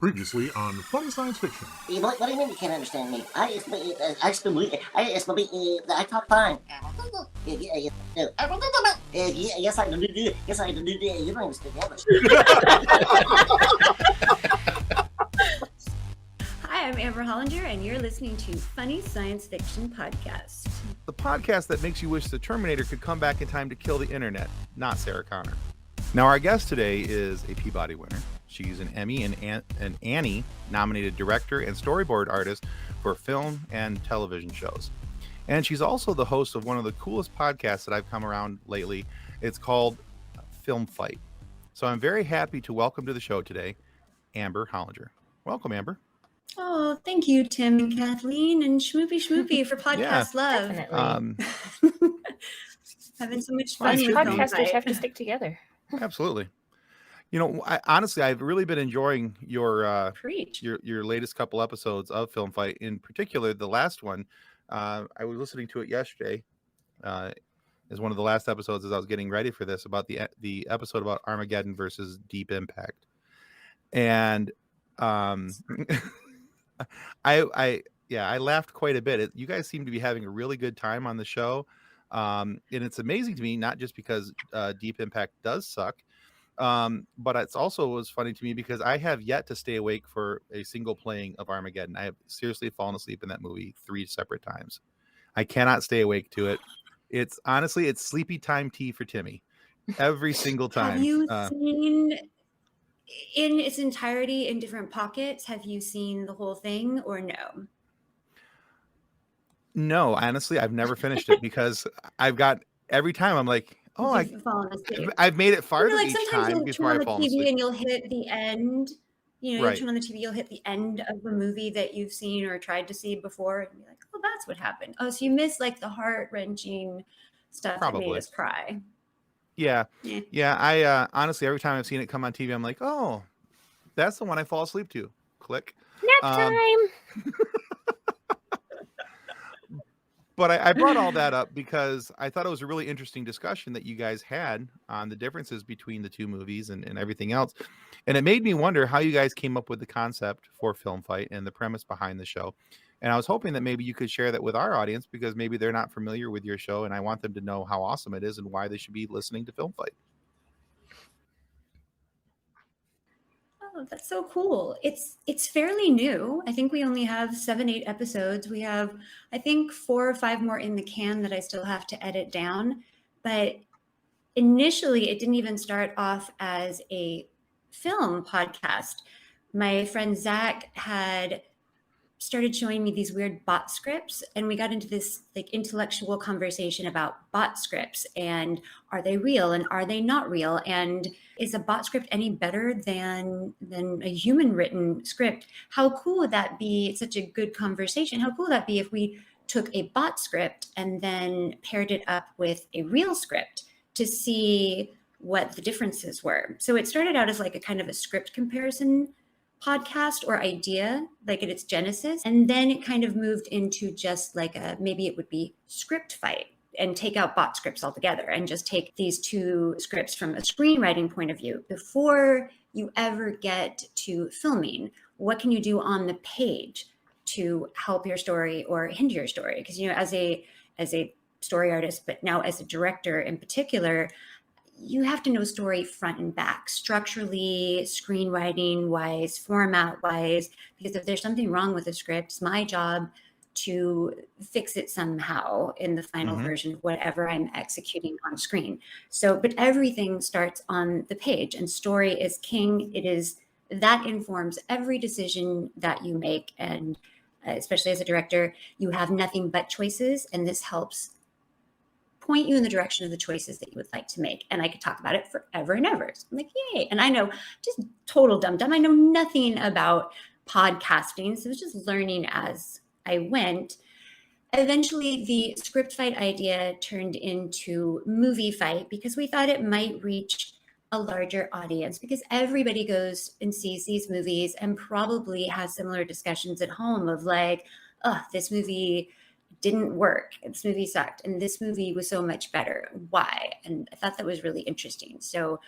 Previously on Funny Science Fiction. What do you mean you can't understand me? I talk fine. Yes, I do. Yes, I do. You don't understand English. Hi, I'm Amber Hollinger, and you're listening to Funny Science Fiction Podcast. The podcast that makes you wish the Terminator could come back in time to kill the internet, not Sarah Connor. Now, our guest today is a Peabody winner. She's an Emmy and an Annie-nominated director and storyboard artist for film and television shows. And she's also the host of one of the coolest podcasts that I've come around lately. It's called Film Fight. So I'm very happy to welcome to the show today, Amber Hollinger. Welcome, Amber. Oh, thank you, Tim and Kathleen and Schmoopy for podcast love. Definitely. Having so much fun with Podcasters have to stick together. Absolutely. You know, honestly, I've really been enjoying your Preach. your latest couple episodes of Film Fight. In particular, the last one, I was listening to it yesterday. Is one of the last episodes as I was getting ready for this, about the episode about Armageddon versus Deep Impact, and I laughed quite a bit. You guys seem to be having a really good time on the show, and it's amazing to me, not just because Deep Impact does suck. But it's also was funny to me because I have yet to stay awake for a single playing of Armageddon. I have seriously fallen asleep in that movie 3 separate times. I cannot stay awake to it. It's honestly, it's sleepy time tea for Timmy every single time. Have you seen in its entirety in different pockets? Have you seen the whole thing or no? No, honestly, I've never finished it because every time I'm like, I've made it farther each time before I fall asleep. And you'll hit the end. You know, Right. you turn on the TV, you'll hit the end of the movie that you've seen or tried to see before, and be like, "Oh, that's what happened." Oh, so you missed like the heart-wrenching stuff that made us cry. Yeah. I honestly, every time I've seen it come on TV, I'm like, "Oh, that's the one I fall asleep to." Click. Nap time. But I brought all that up because I thought it was a really interesting discussion that you guys had on the differences between the two movies and everything else. And it made me wonder how you guys came up with the concept for Film Fight and the premise behind the show. And I was hoping that maybe you could share that with our audience because maybe they're not familiar with your show and I want them to know how awesome it is and why they should be listening to Film Fight. Oh, that's so cool. It's fairly new. I think we only have 7-8 episodes. We have, I think, 4 or 5 more in the can that I still have to edit down. But initially, it didn't even start off as a film podcast. My friend Zach had started showing me these weird bot scripts, and we got into this like intellectual conversation about bot scripts and are they real and are they not real, and is a bot script any better than a human written script? How cool would that be? It's such a good conversation. How cool would that be if we took a bot script and then paired it up with a real script to see what the differences were? So it started out as like a kind of a script comparison podcast or idea, like at its genesis, and then it kind of moved into just like maybe it would be script fight and take out bot scripts altogether and just take these two scripts from a screenwriting point of view. Before you ever get to filming, what can you do on the page to help your story or hinder your story? Because, you know, as a story artist, but now as a director in particular, you have to know story front and back, structurally, screenwriting wise, format wise, because if there's something wrong with the script, it's my job to fix it somehow in the final version of whatever I'm executing on screen. So, but everything starts on the page, and story is king. That informs every decision that you make. And especially as a director, you have nothing but choices, and this helps point you in the direction of the choices that you would like to make. And I could talk about it forever and ever. So I'm like, yay. And I know, just total dum-dum, I know nothing about podcasting. So I was just learning as I went. Eventually, the script fight idea turned into movie fight because we thought it might reach a larger audience, because everybody goes and sees these movies and probably has similar discussions at home of like, oh, this movie didn't work, this movie sucked, and this movie was so much better. Why? And I thought that was really interesting. So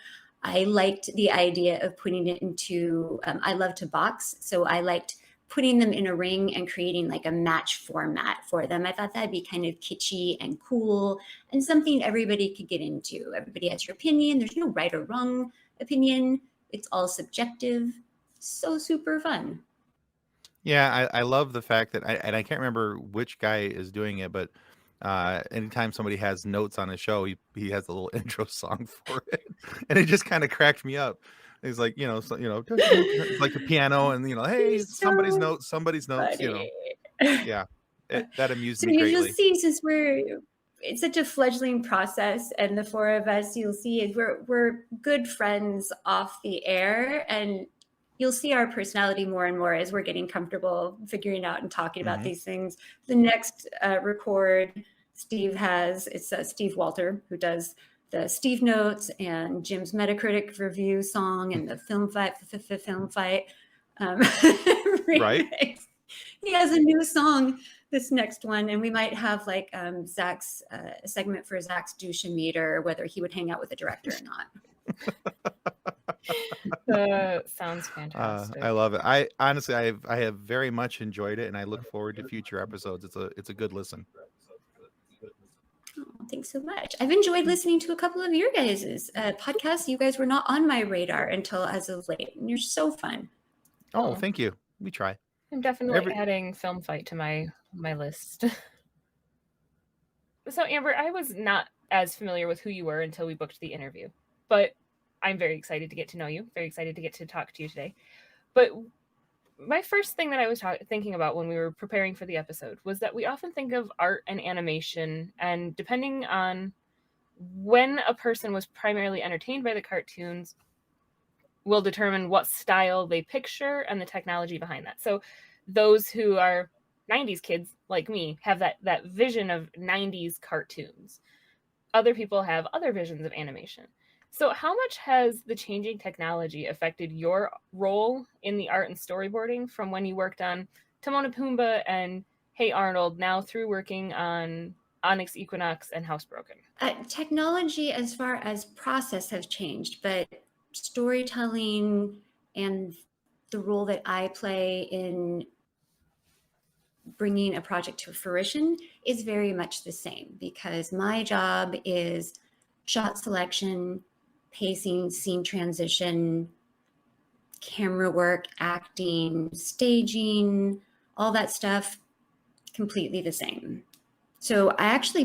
I liked the idea of putting it into, I love to box. So I liked putting them in a ring and creating like a match format for them. I thought that'd be kind of kitschy and cool and something everybody could get into. Everybody has your opinion. There's no right or wrong opinion. It's all subjective. So super fun. Yeah, I love the fact that I can't remember which guy is doing it, but anytime somebody has notes on a show, he has a little intro song for it, and it just kind of cracked me up. He's like, like a piano, and hey, somebody's notes, Funny. yeah, that amused So me you'll greatly. see, since it's such a fledgling process, and the four of us, you'll see we're good friends off the air, and you'll see our personality more and more as we're getting comfortable figuring out and talking about these things. The next record it's Steve Walter who does the Steve Notes and Jim's Metacritic review song and the film fight. Right. He has a new song this next one, and we might have like Zach's a segment for Zach's douche-meter, whether he would hang out with the director or not. Sounds fantastic. I love it. I honestly, I have very much enjoyed it, and I look forward to future episodes. It's a good listen. Oh, thanks so much. I've enjoyed listening to a couple of your guys' podcasts. You guys were not on my radar until as of late, and you're so fun. Oh, thank you. We try. I'm definitely adding Film Fight to my list. So Amber, I was not as familiar with who you were until we booked the interview, but I'm very excited to get to know you. Very excited to get to talk to you today. But my first thing that I was thinking about when we were preparing for the episode was that we often think of art and animation, and depending on when a person was primarily entertained by the cartoons will determine what style they picture and the technology behind that. So those who are 90s kids like me have that vision of 90s cartoons. Other people have other visions of animation. So how much has the changing technology affected your role in the art and storyboarding from when you worked on Timon and Pumbaa and Hey Arnold, now through working on Onyx Equinox and Housebroken? Technology as far as process has changed, but storytelling and the role that I play in bringing a project to fruition is very much the same, because my job is shot selection, pacing, scene transition, camera work, acting, staging, all that stuff, completely the same. So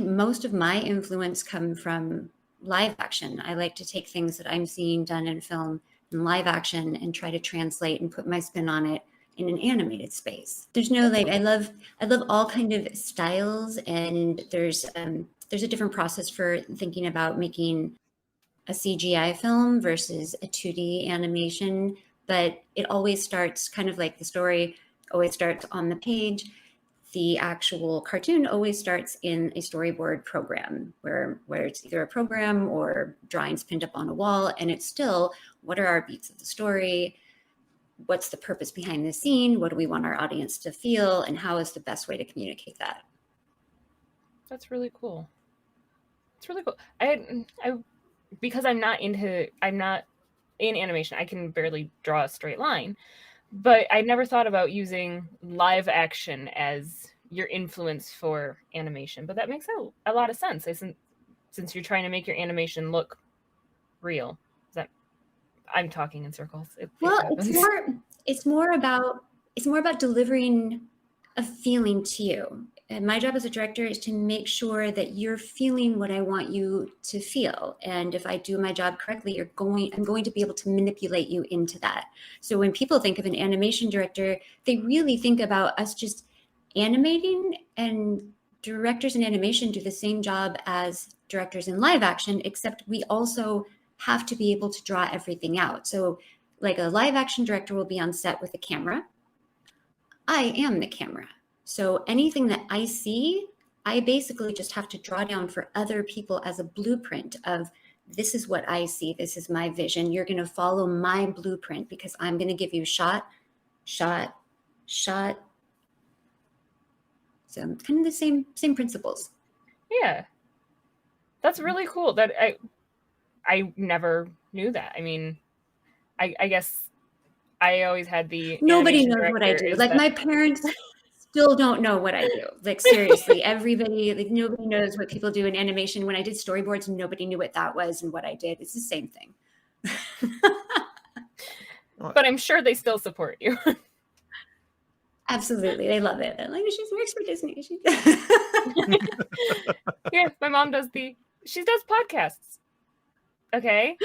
most of my influence come from live action. I like to take things that I'm seeing done in film in live action and try to translate and put my spin on it in an animated space. There's no I love all kind of styles, and there's a different process for thinking about making a CGI film versus a 2D animation, but it always starts kind of like the story always starts on the page. The actual cartoon always starts in a storyboard program where it's either a program or drawings pinned up on a wall, and it's still, what are our beats of the story? What's the purpose behind the scene? What do we want our audience to feel? And how is the best way to communicate that? That's really cool. It's really cool. I because I'm not in animation, I can barely draw a straight line. But I never thought about using live action as your influence for animation. But that makes a lot of sense, since you're trying to make your animation look real. I'm talking in circles. It's more about delivering a feeling to you. And my job as a director is to make sure that you're feeling what I want you to feel. And if I do my job correctly, I'm going to be able to manipulate you into that. So when people think of an animation director, they really think about us just animating, and directors in animation do the same job as directors in live action, except we also have to be able to draw everything out. So like a live action director will be on set with a camera. I am the camera. So anything that I see, I basically just have to draw down for other people as a blueprint of, this is what I see. This is my vision. You're going to follow my blueprint, because I'm going to give you shot, shot, shot. So it's kind of the same principles. Yeah. That's really cool. I never knew that. I mean, I guess I always had the Nobody animation knows what I director do. is Like that- my parents still don't know what I do. Like seriously, everybody, like nobody knows what people do in animation. When I did storyboards, nobody knew what that was and what I did. It's the same thing. but I'm sure they still support you. Absolutely. They love it. They're like, she works for Disney. Yeah, my mom she does podcasts. Okay.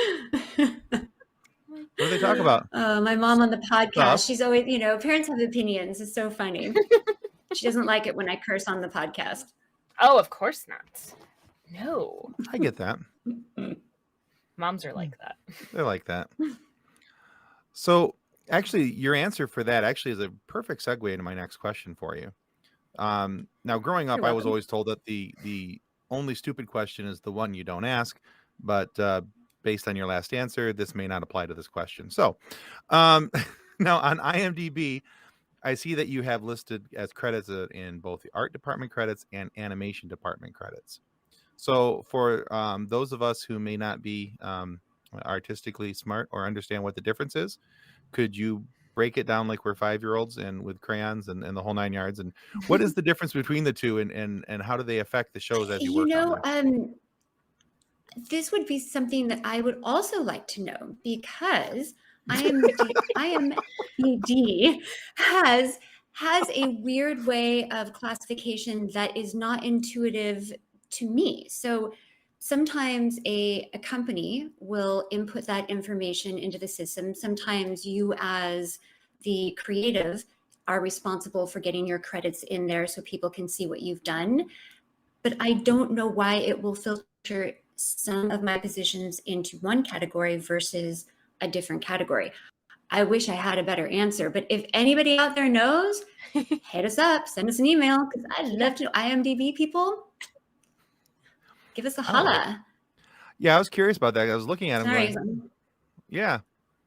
What do they talk about? My mom on the podcast, Stuff. she's always, parents have opinions. It's so funny. She doesn't like it when I curse on the podcast. Oh, of course not. No. I get that. Moms are like that. They're like that. So actually, your answer for that actually is a perfect segue into my next question for you. Now, growing up, You're I was welcome. always told that the only stupid question is the one you don't ask. But based on your last answer, this may not apply to this question. So now on IMDb, I see that you have listed as credits in both the art department credits and animation department credits. So for those of us who may not be artistically smart or understand what the difference is, could you break it down like we're 5-year-olds and with crayons and the whole 9 yards? And what is the difference between the two, and how do they affect the shows as you work on them? This would be something that I would also like to know, because IMDb has a weird way of classification that is not intuitive to me. So sometimes a company will input that information into the system. Sometimes you as the creative are responsible for getting your credits in there so people can see what you've done. But I don't know why it will filter some of my positions into one category versus a different category. I wish I had a better answer, but if anybody out there knows, hit us up, send us an email, because I'd love to know. IMDb people, give us a holla. Yeah, I was curious about that. I was looking at him Sorry. going, yeah,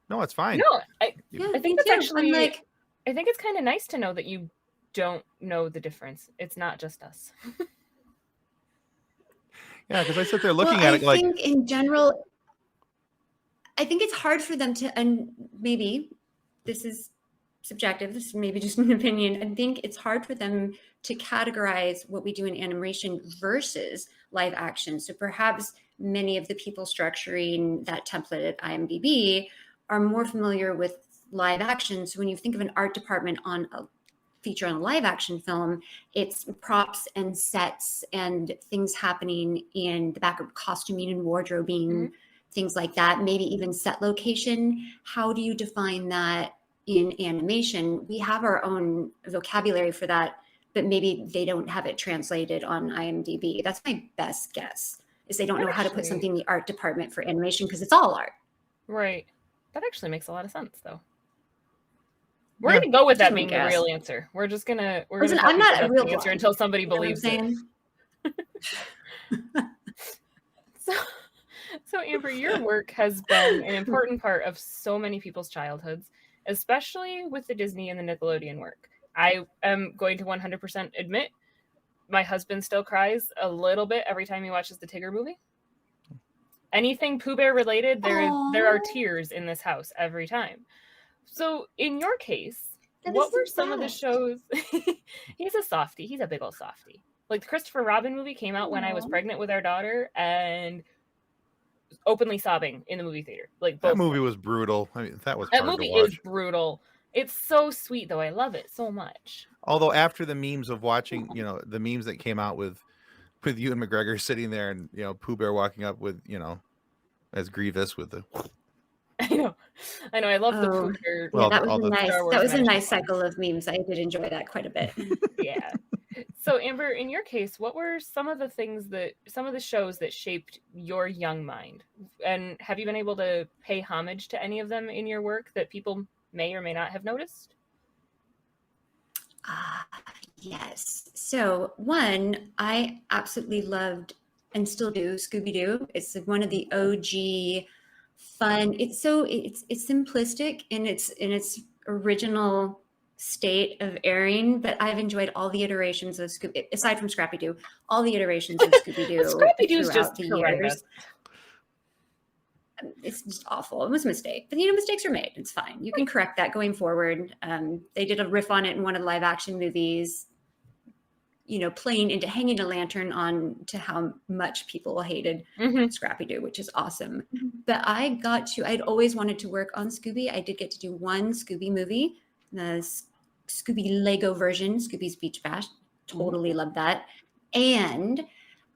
no, it's fine. No, I Yeah, think me that's too. actually I'm like, I think it's kind of nice to know that you don't know the difference. It's not just us. Yeah, because I sit there looking well, at it like, I think in general, I think it's hard for them to, and maybe this is subjective, this is maybe just an opinion. I think it's hard for them to categorize what we do in animation versus live action. So perhaps many of the people structuring that template at IMDb are more familiar with live action. So when you think of an art department on a feature on a live action film, it's props and sets and things happening in the background, costuming and wardrobing, things like that, maybe even set location. How do you define that in animation? We have our own vocabulary for that, but maybe they don't have it translated on IMDb. That's my best guess, is they don't know how to put something in the art department for animation because it's all art. Right. That actually makes a lot of sense, though. We're gonna go with that being the real answer. We're gonna I'm not a real answer until somebody believes it. So Amber, your work has been an important part of so many people's childhoods, especially with the Disney and the Nickelodeon work. I am going to 100% admit my husband still cries a little bit every time he watches the Tigger movie. Anything Pooh Bear related, there are tears in this house every time. So in your case, what were some of the shows? He's a softie. He's a big old softie. Like the Christopher Robin movie came out when I was pregnant with our daughter and openly sobbing in the movie theater. Like that movie was brutal. I mean, that movie is brutal. It's so sweet though. I love it so much. Although after the memes of watching, the memes that came out with Ewan McGregor sitting there and Pooh Bear walking up with as Grievous with the. I know. I love the Pooh Bear. Yeah, that was a nice cycle of memes. I did enjoy that quite a bit. Yeah. So Amber, in your case, what were some of the shows that shaped your young mind? And have you been able to pay homage to any of them in your work that people may or may not have noticed? Yes. So one, I absolutely loved and still do Scooby-Doo. It's one of the OG fun. It's simplistic in its original state of airing, but I've enjoyed all the iterations of Scooby, aside from Scrappy-Doo, all the iterations of Scooby-Doo. Scrappy-Doo's just horrendous. It's just awful. It was a mistake, but mistakes are made. It's fine. You can correct that going forward. They did a riff on it in one of the live action movies, playing into hanging a lantern on to how much people hated Scrappy-Doo, which is awesome. But I'd always wanted to work on Scooby. I did get to do one Scooby movie, the Scooby Lego version, Scooby's Beach Bash. Totally loved that. And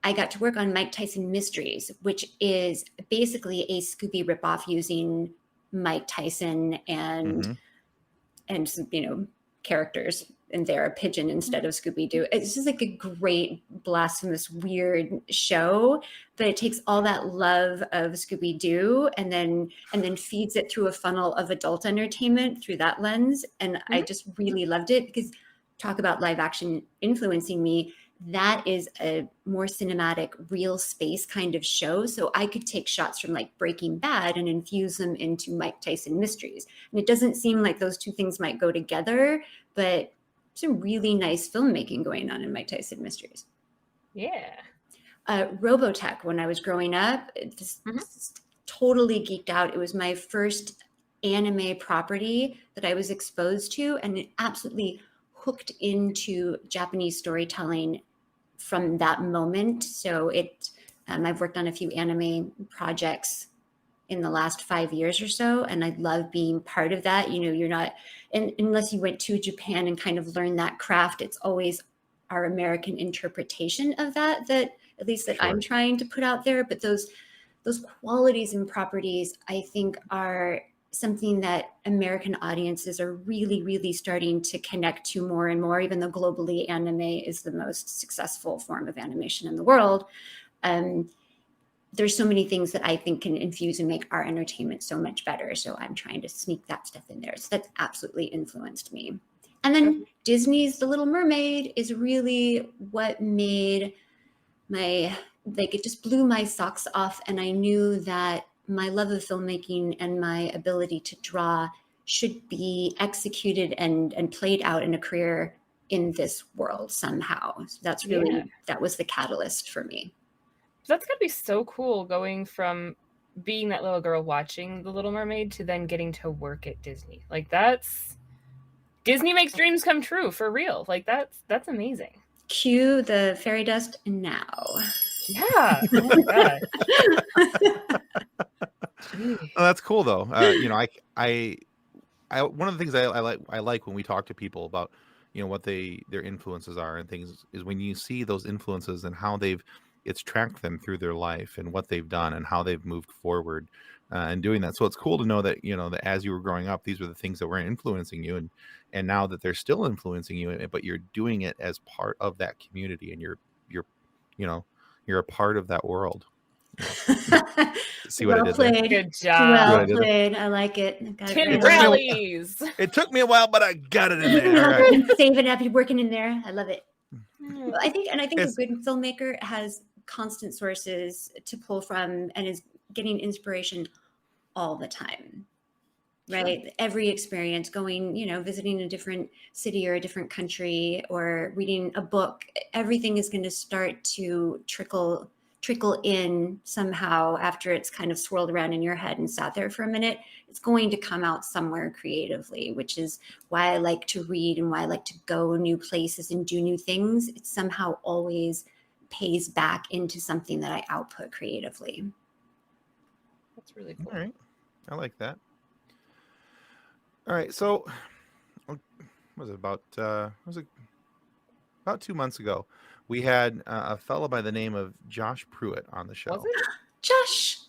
I got to work on Mike Tyson Mysteries, which is basically a Scooby ripoff using Mike Tyson and characters in there, a pigeon instead of Scooby-Doo. It's just like a great, blasphemous, weird show, but it takes all that love of Scooby-Doo and then feeds it through a funnel of adult entertainment through that lens. And I just really loved it because talk about live action influencing me. That is a more cinematic, real space kind of show. So I could take shots from like Breaking Bad and infuse them into Mike Tyson Mysteries. And it doesn't seem like those two things might go together, but some really nice filmmaking going on in Mike Tyson Mysteries. Yeah. Robotech, when I was growing up, just totally geeked out. It was my first anime property that I was exposed to, and it absolutely hooked into Japanese storytelling from that moment. So I've worked on a few anime projects in the last 5 years or so, and I love being part of that. You're not, unless you went to Japan and kind of learned that craft, it's always our American interpretation of that at least that I'm trying to put out there. But those qualities and properties, I think, are something that American audiences are really, really starting to connect to more and more, even though globally anime is the most successful form of animation in the world. There's so many things that I think can infuse and make our entertainment so much better. So I'm trying to sneak that stuff in there. So that's absolutely influenced me. And then Disney's The Little Mermaid is really what made it just blew my socks off. And I knew that my love of filmmaking and my ability to draw should be executed and played out in a career in this world somehow. So that's really, that was the catalyst for me. That's gotta be so cool, going from being that little girl watching The Little Mermaid to then getting to work at Disney. Like, Disney makes dreams come true, for real. Like, that's amazing. Cue the fairy dust now. Yeah. Oh my God. Oh, that's cool though. I one of the things I like when we talk to people about what their influences are and things is when you see those influences and how it's tracked them through their life and what they've done and how they've moved forward and doing that. So it's cool to know that that as you were growing up, these were the things that were influencing you, and now that they're still influencing you, but you're doing it as part of that community, and you're a part of that world. See what I did there? Good job. Well played. I like it. Tin rallies. It took me a while, but I got it in there. All right. Saving up, you're working in there. I love it. Well, I think a good filmmaker has constant sources to pull from and is getting inspiration all the time. Right? Sure. Every experience, going, visiting a different city or a different country or reading a book, everything is going to start to trickle in somehow after it's kind of swirled around in your head and sat there for a minute. It's going to come out somewhere creatively, which is why I like to read and why I like to go new places and do new things. It somehow always pays back into something that I output creatively. That's really cool. All right. I like that. All right. So was it about 2 months ago? We had a fellow by the name of Josh Pruett on the show. Was it? Josh!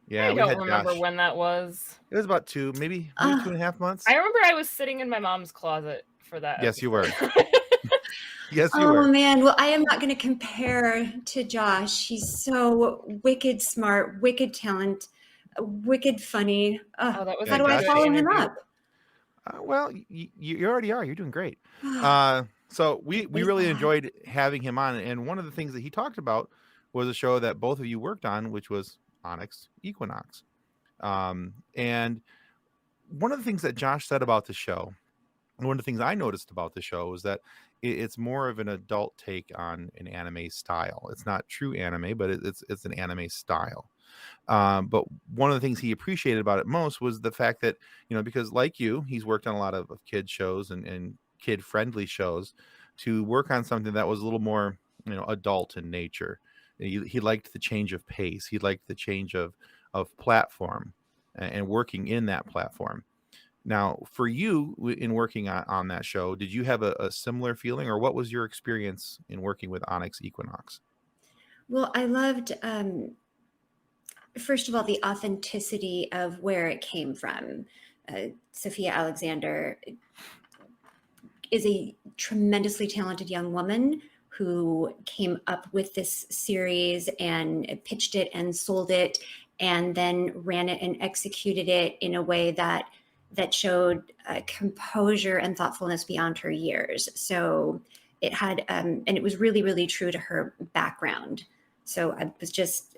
Yeah, I don't remember when that was. It was about maybe 2.5 months. I remember I was sitting in my mom's closet for that. Yes, you were. Yes, you were. Oh, man. Well, I am not going to compare to Josh. He's so wicked smart, wicked talent, wicked funny. That was how do I follow him up? Well, you already are. You're doing great. So we really enjoyed having him on. And one of the things that he talked about was a show that both of you worked on, which was Onyx Equinox. And one of the things that Josh said about the show, and one of the things I noticed about the show, was that it's more of an adult take on an anime style. It's not true anime, but it's an anime style. But one of the things he appreciated about it most was the fact that, because like you, he's worked on a lot of kid shows and kid friendly shows. To work on something that was a little more, adult in nature. He liked the change of pace. He liked the change of platform and working in that platform. Now, for you in working on that show, did you have a similar feeling, or what was your experience in working with Onyx Equinox? Well, I loved, first of all, the authenticity of where it came from. Sophia Alexander is a tremendously talented young woman who came up with this series and pitched it and sold it, and then ran it and executed it in a way that showed composure and thoughtfulness beyond her years. So it had, and it was really, really true to her background. So I was just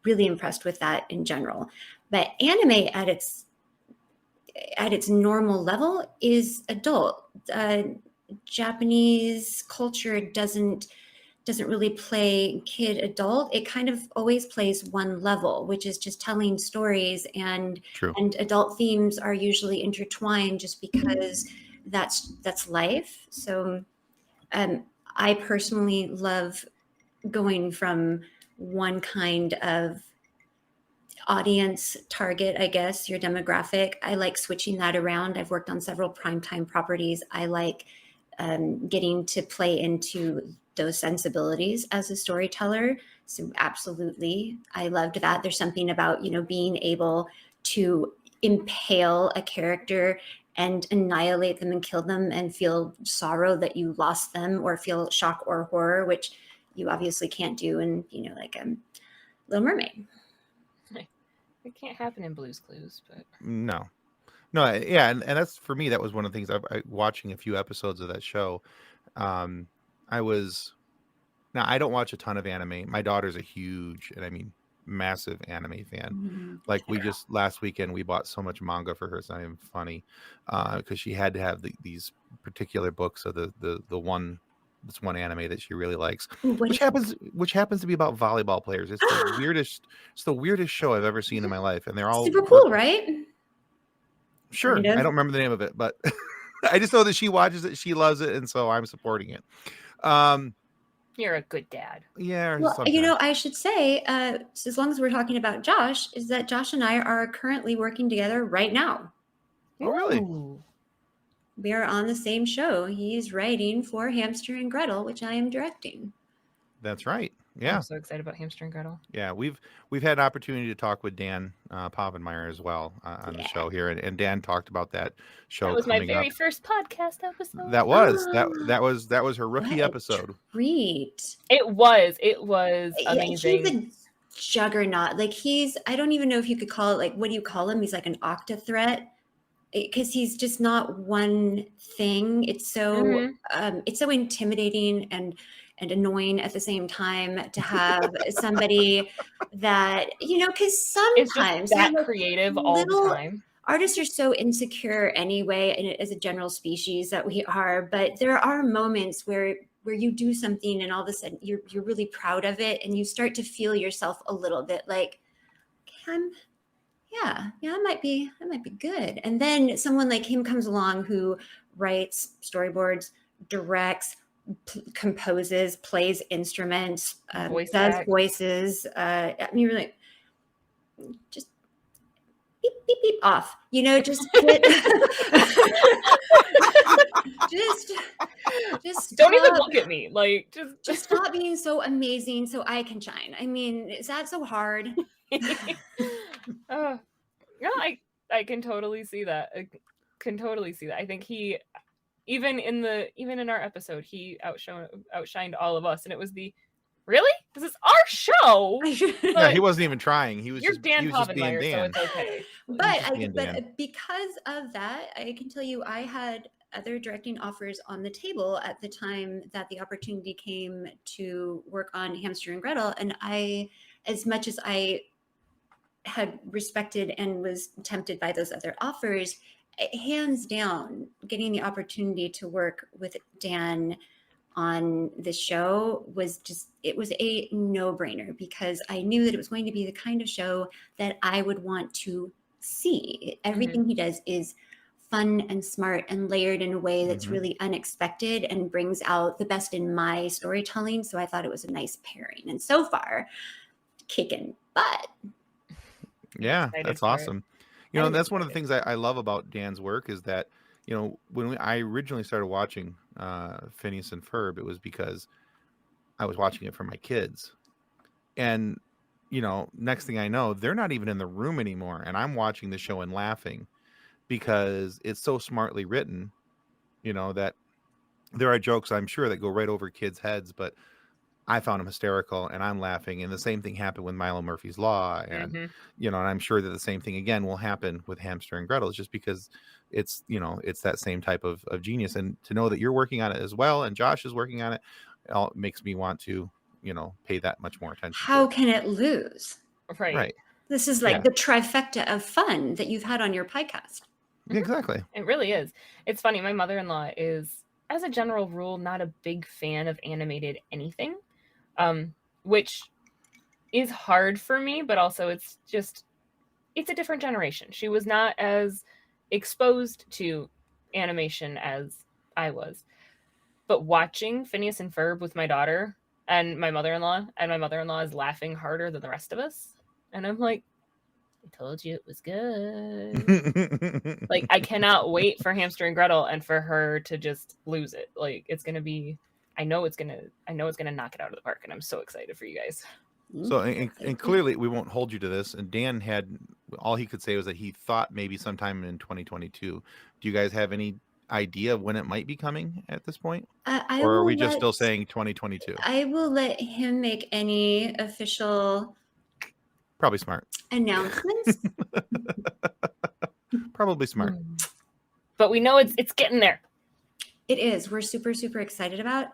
really impressed with that in general. But anime at its normal level is adult. Japanese culture doesn't really play kid adult. It kind of always plays one level, which is just telling stories, and True. And adult themes are usually intertwined just because that's life. So I personally love going from one kind of audience target, I guess, your demographic. I like switching that around. I've worked on several primetime properties. I like getting to play into those sensibilities as a storyteller. So absolutely, I loved that. There's something about, being able to impale a character and annihilate them and kill them and feel sorrow that you lost them, or feel shock or horror, which you obviously can't do in, like Little Mermaid. It can't happen in Blue's Clues, but No, yeah, and that's, for me, that was one of the things. Watching a few episodes of that show, I don't watch a ton of anime. My daughter's a huge, and I mean massive, anime fan. Mm-hmm. Like, we just last weekend we bought so much manga for her. It's not even funny, because she had to have these particular books of the one. This one anime that she really likes, which happens to be about volleyball players. It's the weirdest show I've ever seen in my life, and they're all super cool, right? Sure. Kind of. I don't remember the name of it, but I just know that she watches it, she loves it, and so I'm supporting it. You're a good dad. Yeah. Well, sometimes. I should say, as long as we're talking about Josh, is that Josh and I are currently working together right now. Oh, really? Ooh. We are on the same show. He's writing for Hamster and Gretel, which I am directing. That's right. Yeah. I'm so excited about Hamster and Gretel. Yeah, we've had an opportunity to talk with Dan Povenmire as well on the show here, and Dan talked about that show. That was my coming very up. first podcast episode. That was her rookie episode. Treat. It was amazing. He's a juggernaut. Like, I don't even know if you could call it, like, what do you call him? He's like an octa threat, because he's just not one thing. It's so it's so intimidating and annoying at the same time to have somebody that, because sometimes it's just that creative all the time. Artists are so insecure anyway, and as a general species that we are, but there are moments where you do something and all of a sudden you're really proud of it, and you start to feel yourself a little bit like, I might be good. And then someone like him comes along who writes storyboards, directs, composes, plays instruments, does voices. I mean, really, just beep beep beep off. Just just don't even look at me. Like, just stop being so amazing so I can shine. I mean, is that so hard? No, I can totally see that. I think he, even in our episode, he outshined all of us, and it was really? This is our show. Yeah, he wasn't even trying. He was you're just Dan Povenmire, being Dan. so it's okay. But because of that, I can tell you, I had other directing offers on the table at the time that the opportunity came to work on Hamster and Gretel, and as much as I had respected and was tempted by those other offers, hands down, getting the opportunity to work with Dan on this show was just, it was a no-brainer because I knew that it was going to be the kind of show that I would want to see. Everything he does is fun and smart and layered in a way that's really unexpected and brings out the best in my storytelling. So I thought it was a nice pairing. And so far, kicking butt. Yeah, Excited that's for it. awesome. You know, that's one of the things I love about Dan's work is that, you know, when I originally started watching Phineas and Ferb, it was because I was watching it for my kids. And, you know, next thing I know, they're not even in the room anymore. And I'm watching the show and laughing because it's so smartly written, you know, that there are jokes, I'm sure, that go right over kids' heads, but I found them hysterical and I'm laughing. And the same thing happened with Milo Murphy's Law. And, you know, and I'm sure that the same thing again will happen with Hamster and Gretel, just because it's, you know, it's that same type of genius. And to know that you're working on it as well and Josh is working on it, all makes me want to, you know, pay that much more attention. How can it lose? Right. This is like the trifecta of fun that you've had on your podcast. Exactly. It really is. It's funny. My mother-in-law is, as a general rule, not a big fan of animated anything, which is hard for me, but also it's a different generation. She was not as exposed to animation as I was. But watching Phineas and Ferb with my daughter and my mother-in-law is laughing harder than the rest of us. And I'm like, I told you it was good. Like, I cannot wait for Hamster and Gretel and for her to just lose it. Like, it's gonna be, I know it's gonna knock it out of the park, and I'm so excited for you guys. So, and clearly we won't hold you to this. And Dan had, all he could say was that he thought maybe sometime in 2022. Do you guys have any idea of when it might be coming at this point? Or are we just still saying 2022? I will let him make any official Probably smart. announcements. Probably smart. But we know it's getting there. It is. We're super, super excited about.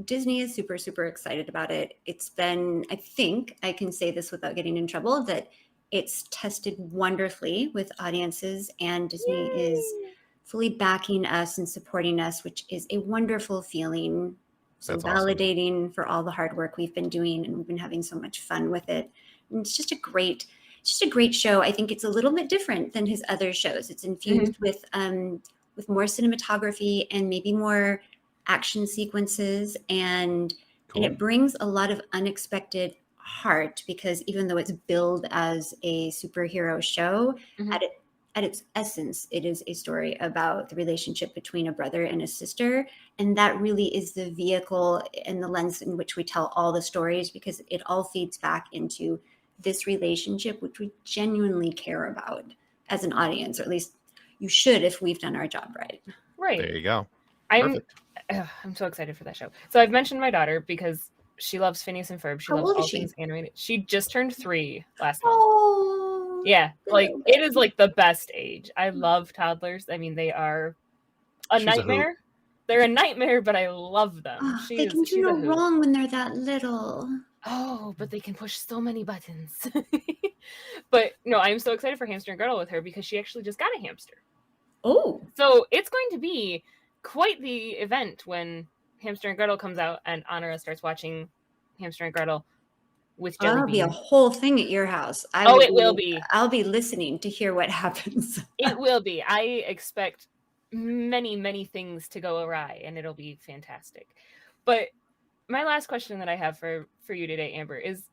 Disney is super, super excited about it. It's been, I think I can say this without getting in trouble, that it's tested wonderfully with audiences, and Disney is fully backing us and supporting us, which is a wonderful feeling. So That's validating for all the hard work we've been doing, and we've been having so much fun with it. And it's just a great show. I think it's a little bit different than his other shows. It's infused with more cinematography and maybe more action sequences, and it brings a lot of unexpected heart, because even though it's billed as a superhero show, at its essence, it is a story about the relationship between a brother and a sister. And that really is the vehicle and the lens in which we tell all the stories, because it all feeds back into this relationship, which we genuinely care about as an audience, or at least you should if we've done our job right. Right. There you go. I'm so excited for that show. So I've mentioned my daughter because she loves Phineas and Ferb. She loves all things animated. She just turned 3 last month. Oh, yeah, like it is like the best age. I love toddlers. I mean, they are a nightmare. They're a nightmare, but I love them. Oh, they can do no wrong when they're that little. Oh, but they can push so many buttons. But no, I'm so excited for Hamster and Gretel with her because she actually just got a hamster. Oh. So it's going to be quite the event when Hamster and Gretel comes out and Honora starts watching Hamster and Gretel with Jelly That'll Bean. be a whole thing at your house. It will be. I'll be listening to hear what happens. It will be. I expect many, many things to go awry, and it'll be fantastic. But my last question that I have for you today, Amber, is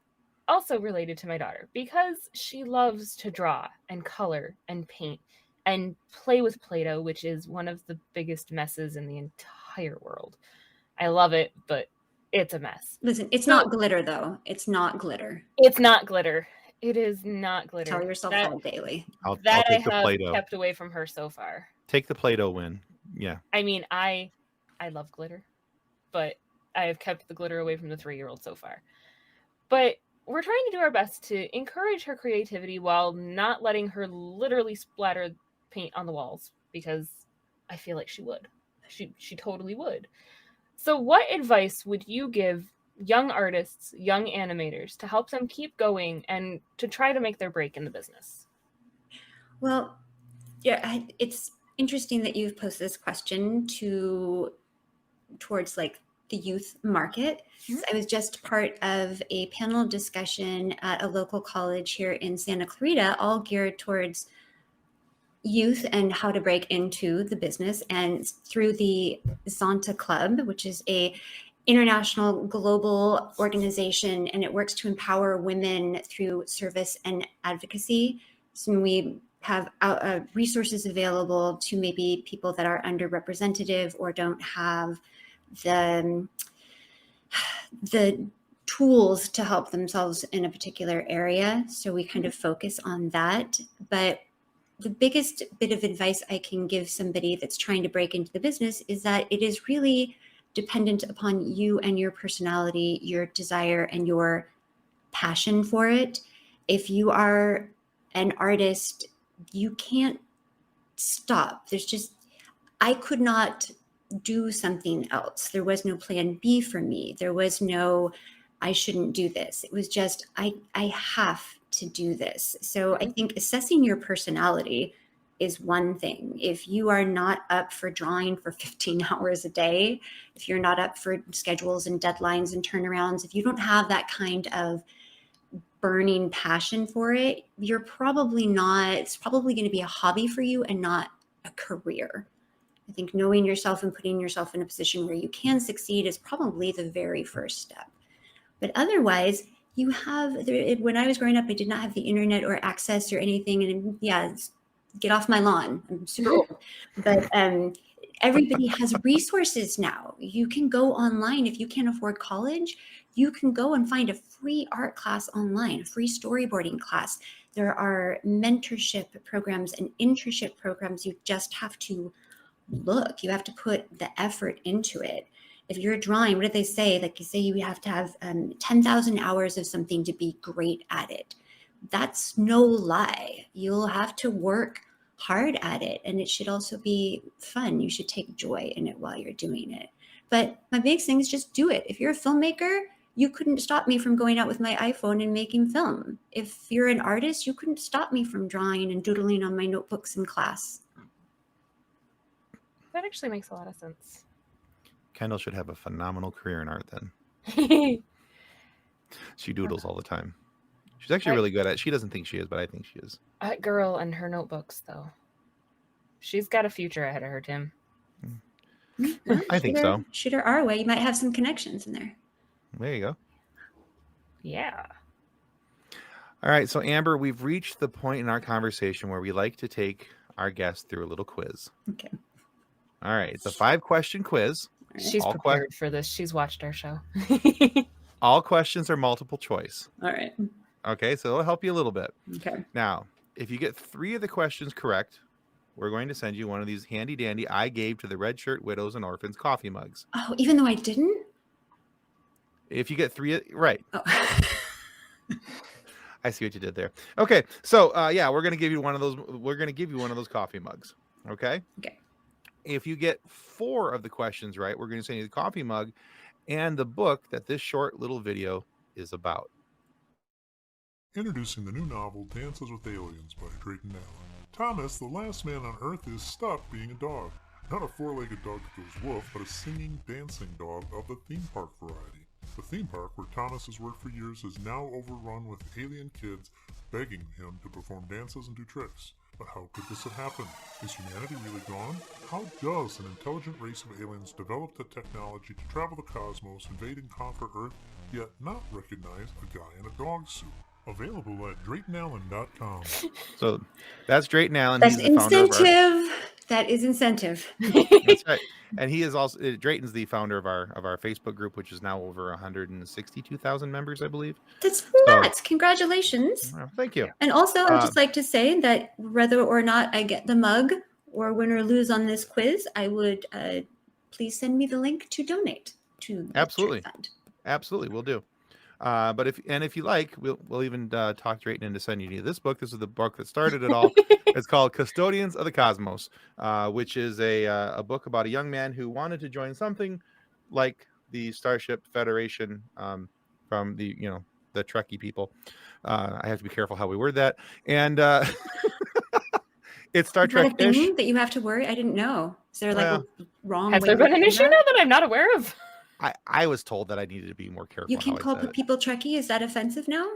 also related to my daughter, because she loves to draw and color and paint and play with Play-Doh, which is one of the biggest messes in the entire world. I love it, but it's a mess. Listen, it's not glitter, though. It's not glitter. It's not glitter. It is not glitter. Tell yourself that daily. I'll take the Play-Doh. Kept away from her so far. Take the Play-Doh win. Yeah. I mean, I love glitter, but I have kept the glitter away from the 3-year-old so far. But we're trying to do our best to encourage her creativity while not letting her literally splatter paint on the walls, because I feel like she would. She totally would. So what advice would you give young artists, young animators, to help them keep going and to try to make their break in the business? Well, yeah, it's interesting that you've posed this question towards like the youth market. I was just part of a panel discussion at a local college here in Santa Clarita, all geared towards youth and how to break into the business. And through the Zonta Club, which is a international global organization, and it works to empower women through service and advocacy. So we have resources available to maybe people that are underrepresented or don't have the tools to help themselves in a particular area. So we kind of focus on that. But the biggest bit of advice I can give somebody that's trying to break into the business is that it is really dependent upon you and your personality, your desire, and your passion for it. If you are an artist, you can't stop. I could not do something else. There was no plan B for me. There was no, I shouldn't do this. It was just, I have to do this. So I think assessing your personality is one thing. If you are not up for drawing for 15 hours a day, if you're not up for schedules and deadlines and turnarounds, if you don't have that kind of burning passion for it, you're probably not, it's probably going to be a hobby for you and not a career. I think knowing yourself and putting yourself in a position where you can succeed is probably the very first step. But otherwise, you have, when I was growing up, I did not have the internet or access or anything. And yeah, get off my lawn. I'm super old. But everybody has resources now. You can go online. If you can't afford college, you can go and find a free art class online, a free storyboarding class. There are mentorship programs and internship programs. You just have to look. You have to put the effort into it. If you're drawing, what do they say? Like you say, you have to have 10,000 hours of something to be great at it. That's no lie. You'll have to work hard at it, and it should also be fun. You should take joy in it while you're doing it. But my biggest thing is just do it. If you're a filmmaker, you couldn't stop me from going out with my iPhone and making film. If you're an artist, you couldn't stop me from drawing and doodling on my notebooks in class. That actually makes a lot of sense. Kendall should have a phenomenal career in art then. She doodles all the time. She's actually really good at it. She doesn't think she is, but I think she is. That girl and her notebooks, though. She's got a future ahead of her, Tim. I think so. Shoot her our way. You might have some connections in there. There you go. Yeah. All right. So, Amber, we've reached the point in our conversation where we like to take our guests through a little quiz. Okay. All right. It's a 5-question quiz. She's prepared for this. She's watched our show. All questions are multiple choice. All right. Okay. So it'll help you a little bit. Okay. Now, if you get 3 of the questions correct, we're going to send you one of these handy dandy I gave to the Red Shirt Widows and Orphans coffee mugs. Oh, even though I didn't? If you get 3, right. Oh. I see what you did there. Okay. So, yeah, we're going to give you one of those. We're going to give you one of those coffee mugs. Okay. Okay. If you get 4 of the questions right, we're going to send you the coffee mug and the book that this short little video is about. Introducing the new novel Dances with Aliens by Drayton Allen. Thomas, the last man on Earth, is stuck being a dog. Not a 4-legged dog that goes woof, but a singing, dancing dog of the theme park variety. The theme park, where Thomas has worked for years, is now overrun with alien kids begging him to perform dances and do tricks. But how could this have happened? Is humanity really gone? How does an intelligent race of aliens develop the technology to travel the cosmos, invade and conquer Earth, yet not recognize a guy in a dog suit? Available at DraytonAllen.com. So that's Drayton Allen. That's He's the founder of incentive. That is incentive. That's right. And he is also, Drayton's the founder of our Facebook group, which is now over 162,000 members, I believe. That's nuts. Congratulations. Well, thank you. And also, I would just like to say that whether or not I get the mug or win or lose on this quiz, I would please send me the link to donate to the Absolutely. fund. Absolutely, we'll do. But if you like, we'll even talk Drayton into sending you this book. This is the book that started it all. It's called Custodians of the Cosmos, which is a book about a young man who wanted to join something like the Starship Federation from the Trekkie people. I have to be careful how we word that. And it's Star Trek-ish. Is that a thing that you have to worry? I didn't know. Is there like a wrong Has way there been to an do issue that? now that I'm not aware of? I was told that I needed to be more careful. You how can I call said it. people Trekkie? Is that offensive now?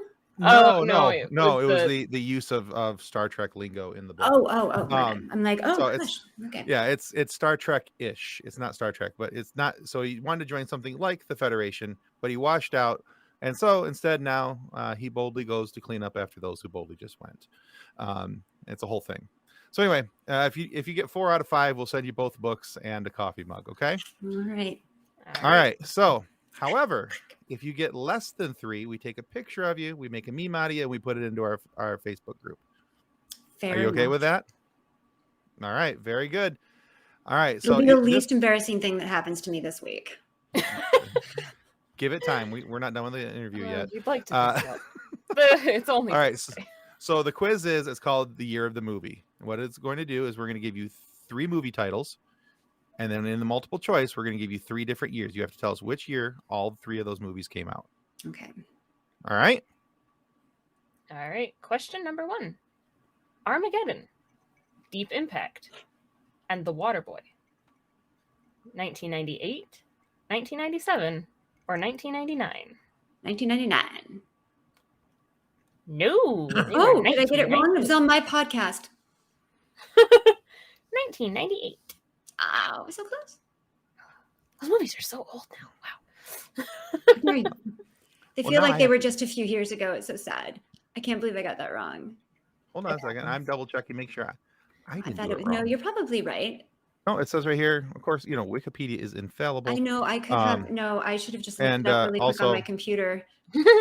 Oh, No. it It was was the use of Star Trek lingo in the book. Oh, my bad. I'm like, oh so gosh. it's- Okay. Yeah, it's Star Trek-ish. It's not Star Trek, but it's not. So he wanted to join something like the Federation, but he washed out, and so instead now he boldly goes to clean up after those who boldly just went. It's a whole thing. So anyway, if you get 4 out of 5, we'll send you both books and a coffee mug. Okay. All right. All right. So, however, if you get less than 3, we take a picture of you, we make a meme out of you, and we put it into our Facebook group. Fair Are you okay enough. with that? All right. Very good. All right. It'll So be the least embarrassing thing that happens to me this week. give it time. We're not done with the interview yet. You'd like to think that. It's only All right. Thursday. So the quiz it's called the year of the movie. What it's going to do is we're going to give you 3 movie titles. And then in the multiple choice, we're going to give you 3 different years. You have to tell us which year all 3 of those movies came out. Okay. All right. All right. Question number 1. Armageddon, Deep Impact, and The Waterboy. 1998, 1997, or 1999? 1999. No. Oh, did I get it wrong? It was on my podcast. 1998. Oh, so close. Those movies are so old now. Wow. They Well, feel now like I they have were just a few years ago. It's so sad. I can't believe I got that wrong. Hold on a second. I'm double checking. Make sure I I didn't thought do it it was. wrong. No, you're probably right. No, it says right here. Of course, Wikipedia is infallible. I know. I could have. No, I should have just looked and, it up really quick on also- my computer.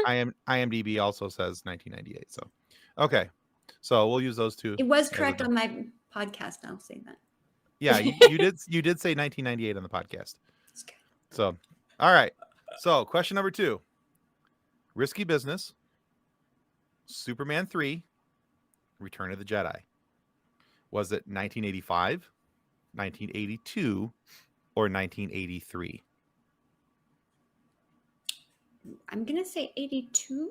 IMDb also says 1998. So, okay. So we'll use those 2. It was as a correct done. on my podcast. I'll say that. Yeah, you did say 1998 on the podcast. It's good. So, all right. So, question number 2. Risky Business, Superman 3, Return of the Jedi. Was it 1985, 1982, or 1983? I'm gonna say 82.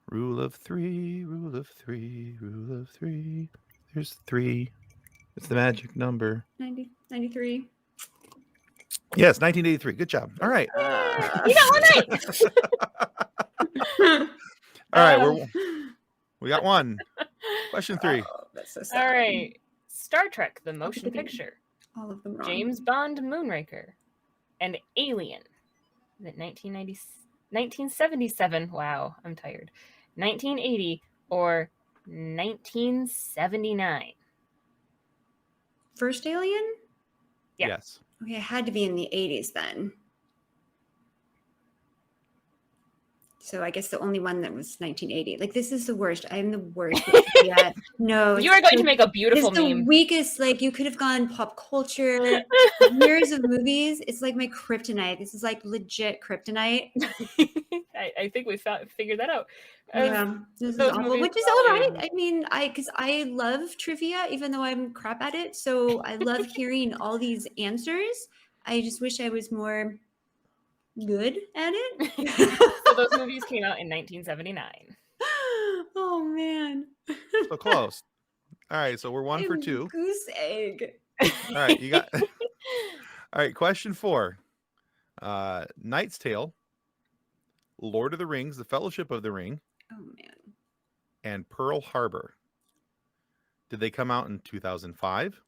Rule of 3, rule of 3, rule of 3. There's 3. It's the magic number. 93. Yes, 1983. Good job. All right. You got one right. All right. We got 1. Question 3. Oh, that's so sad. All right. Star Trek, the motion picture. All of them wrong. James Bond, Moonraker, and Alien. Is it 1977? Wow, I'm tired. 1980 or 1979? First Alien? Yeah. Yes. Okay, it had to be in the 80s then. So I guess the only one that was 1980. Like, this is the worst. I'm the worst. Yeah. No. You are going to make a beautiful It's the meme. weakest. Like, you could have gone pop culture. Years of movies. It's like my kryptonite. This is like legit kryptonite. I think we figured that out. Yeah, this is those awful, movies which is are all right. fine. I mean, because I love trivia, even though I'm crap at it. So I love hearing all these answers. I just wish I was more good at it. So those movies came out in 1979. Oh man, So close. All right. So we're 1 for I'm 2. Goose egg. All right. You got. All right. Question 4. Knight's Tale, Lord of the Rings, The Fellowship of the Ring, Oh man, and Pearl Harbor. Did they come out in 2005,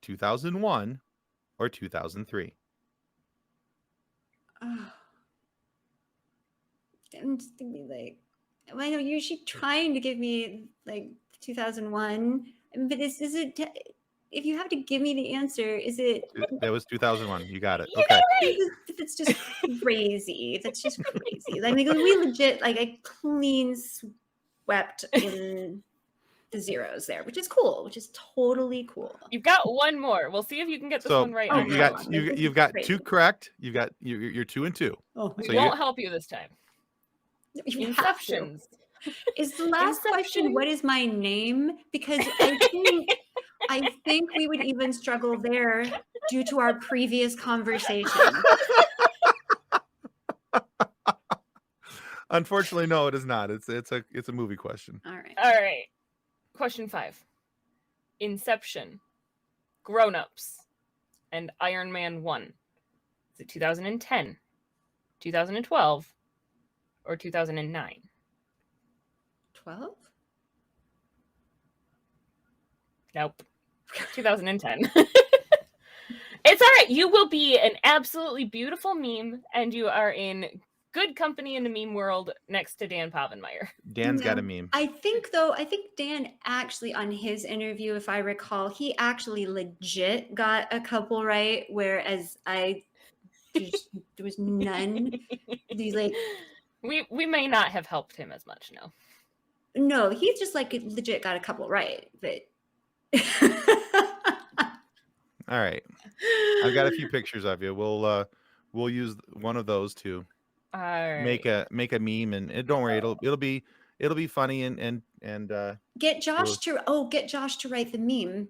2001, or 2003? oh. I'm just gonna be like, I know you're trying to give me like 2001, but is it? If you have to give me the answer, is it? That was 2001. You got it. You Okay. got it right. That's just crazy. That's just crazy. Like we legit, like I clean swept in the zeros there, which is cool, which is totally cool. You've got one more. We'll see if you can get this So one right. Oh, or you not. God. got This you've is got crazy. 2 correct. You're 2 and 2. Oh, We So won't help you this time. you have to. Inceptions. Is the last question Inception. what is my name? Because I think we would even struggle there due to our previous conversation. Unfortunately, no, it is not. It's a movie question. All right. All right. Question 5. Inception, Grown Ups, and Iron Man 1. Is it 2010, 2012, or 2009? 12? Nope. 2010. It's all right. You will be an absolutely beautiful meme, and you are in good company in the meme world next to Dan Povenmire. Dan's got a meme. I think Dan actually, on his interview, if I recall, he actually legit got a couple right, whereas there was none. These like we may not have helped him as much. no, he just like legit got a couple right, but All right, I've got a few pictures of you. We'll use one of those to make a meme, and don't worry, it'll be funny and get Josh to write the meme.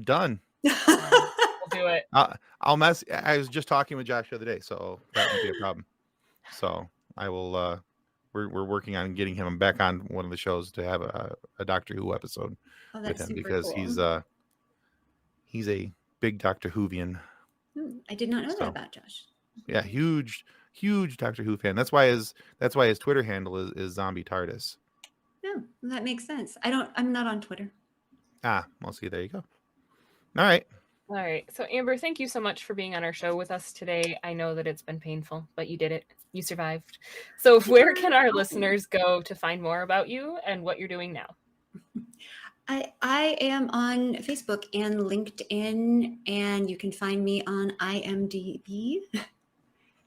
Done. We'll do it. I'll mess. I was just talking with Josh the other day, so that won't be a problem. So I will. We're working on getting him back on one of the shows to have a Doctor Who episode with him because cool. he's a big Doctor Whovian. I did not know that about Josh. Yeah, huge Doctor Who fan. That's why his Twitter handle is Zombie TARDIS. No, that makes sense. I'm not on Twitter. Well, see, there you go. All right. So Amber, thank you so much for being on our show with us today. I know that it's been painful, but you did it. You survived. So where can our listeners go to find more about you and what you're doing now? I am on Facebook and LinkedIn, and you can find me on IMDb.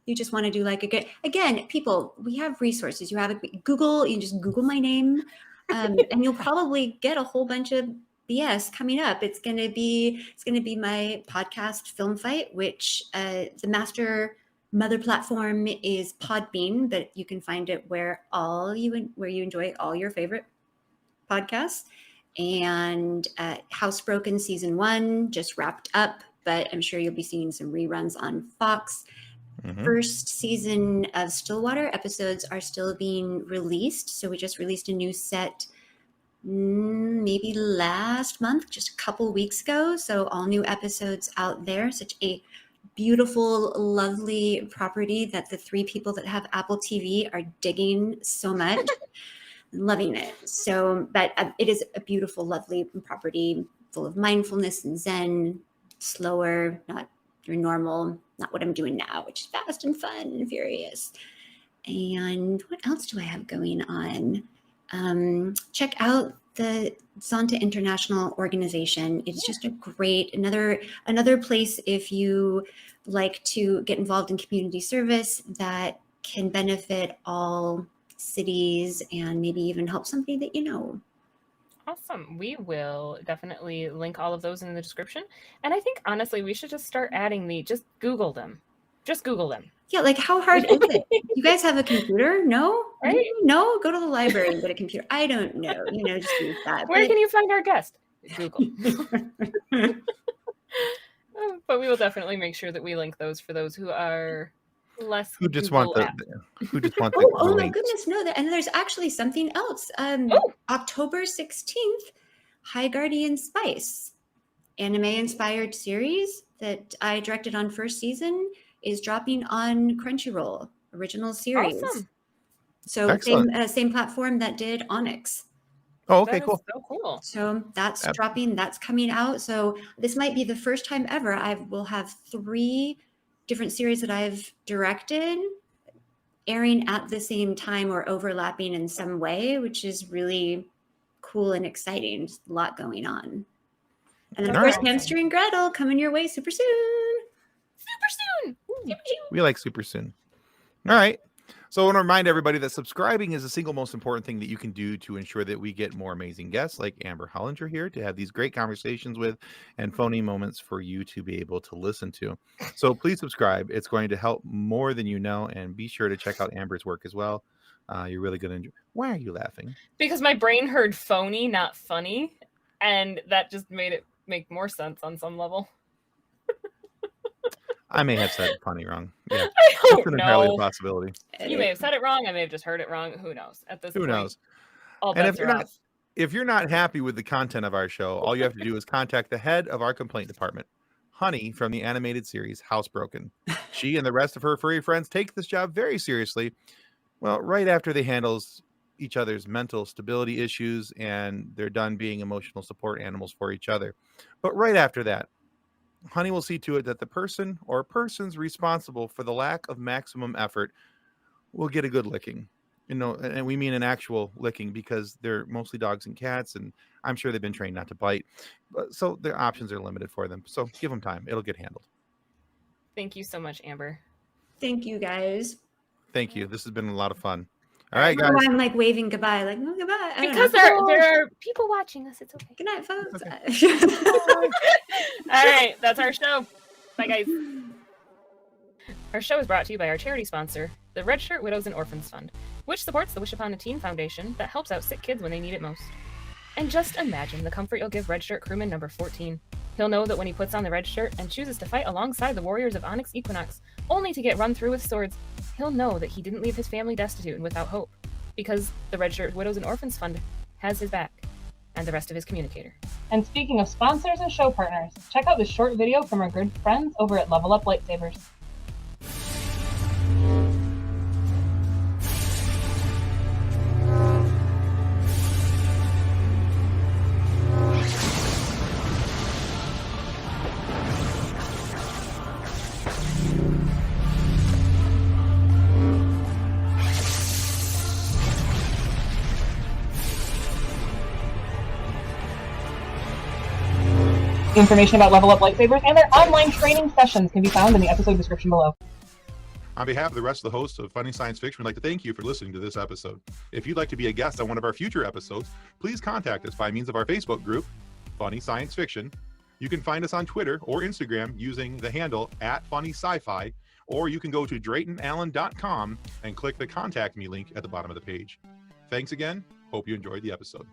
You just want to do like again, people, we have resources. You have Google, you just Google my name, and you'll probably get a whole bunch of BS coming up. It's gonna be my podcast Film Fight, which the master mother platform is Podbean, but you can find it where you enjoy all your favorite podcasts. And Housebroken season 1 just wrapped up, but I'm sure you'll be seeing some reruns on Fox. Mm-hmm. First season of Stillwater episodes are still being released, so we just released a new set maybe last month, just a couple weeks ago. So all new episodes out there. Such a beautiful, lovely property that the 3 people that have Apple TV are digging so much. Loving it. So, but it is a beautiful, lovely property full of mindfulness and Zen, slower, not your normal, not what I'm doing now, which is fast and fun and furious. And what else do I have going on? Check out the Zonta International organization. It's just a great, another place if you like to get involved in community service that can benefit all cities and maybe even help somebody that you know. Awesome. We will definitely link all of those in the description. And I think honestly we should just start adding just Google them. Just Google them. Yeah, like how hard is it? You guys have a computer? No? Right? No? Go to the library and get a computer. I don't know. Just use that. Where can you find our guest? Google. But we will definitely make sure that we link those for those who are less who just want the oh my goodness, no, and there's actually something else. October 16th, High Guardian Spice, anime inspired series that I directed on first season, is dropping on Crunchyroll, original series. Awesome. So same platform that did Onyx. Oh, okay, cool. So cool. So that's dropping, that's coming out. So this might be the first time ever I will have 3 different series that I've directed airing at the same time or overlapping in some way, which is really cool and exciting. Just a lot going on. And then of course, Hamster and Gretel coming your way super soon. Super soon. We like super soon. All right. So I want to remind everybody that subscribing is the single most important thing that you can do to ensure that we get more amazing guests like Amber Hollinger here to have these great conversations with and phony moments for you to be able to listen to. So please subscribe. It's going to help more than you know. And be sure to check out Amber's work as well. You're really going to enjoy. Why are you laughing? Because my brain heard phony, not funny. And that just made it make more sense on some level. I may have said funny wrong. Yeah, I don't know. Entirely a possibility. You may have said it wrong. I may have just heard it wrong. Who knows? At this point, who knows? All bets are off. If you're not happy with the content of our show, all you have to do is contact the head of our complaint department, Honey from the animated series Housebroken. She and the rest of her furry friends take this job very seriously. Well, right after they handle each other's mental stability issues and they're done being emotional support animals for each other. But right after that, Honey will see to it that the person or persons responsible for the lack of maximum effort will get a good licking. And we mean an actual licking because they're mostly dogs and cats, and I'm sure they've been trained not to bite. So their options are limited for them. So give them time. It'll get handled. Thank you so much, Amber. Thank you, guys. Thank you. This has been a lot of fun. All right, guys. I'm like waving goodbye, like, oh, goodbye. Because there are people watching us. It's okay. Good night, folks. All right, that's our show. Bye, guys. Our show is brought to you by our charity sponsor, the Red Shirt Widows and Orphans Fund, which supports the Wish Upon a Teen Foundation that helps out sick kids when they need it most. And just imagine the comfort you'll give Red Shirt crewman number 14. He'll know that when he puts on the red shirt and chooses to fight alongside the warriors of Onyx Equinox, only to get run through with swords, he'll know that he didn't leave his family destitute and without hope, because the Red Shirt Widows and Orphans Fund has his back, and the rest of his communicator. And speaking of sponsors and show partners, check out this short video from our good friends over at Level Up Lightsabers. Information about Level Up Lightsabers and their online training sessions can be found in the episode description below. On behalf of the rest of the hosts of Funny Science Fiction, we'd like to thank you for listening to this episode. If you'd like to be a guest on one of our future episodes, please contact us by means of our Facebook group, Funny Science Fiction. You can find us on Twitter or Instagram using the handle @FunnySci-Fi, or you can go to DraytonAllen.com and click the Contact Me link at the bottom of the page. Thanks again. Hope you enjoyed the episode.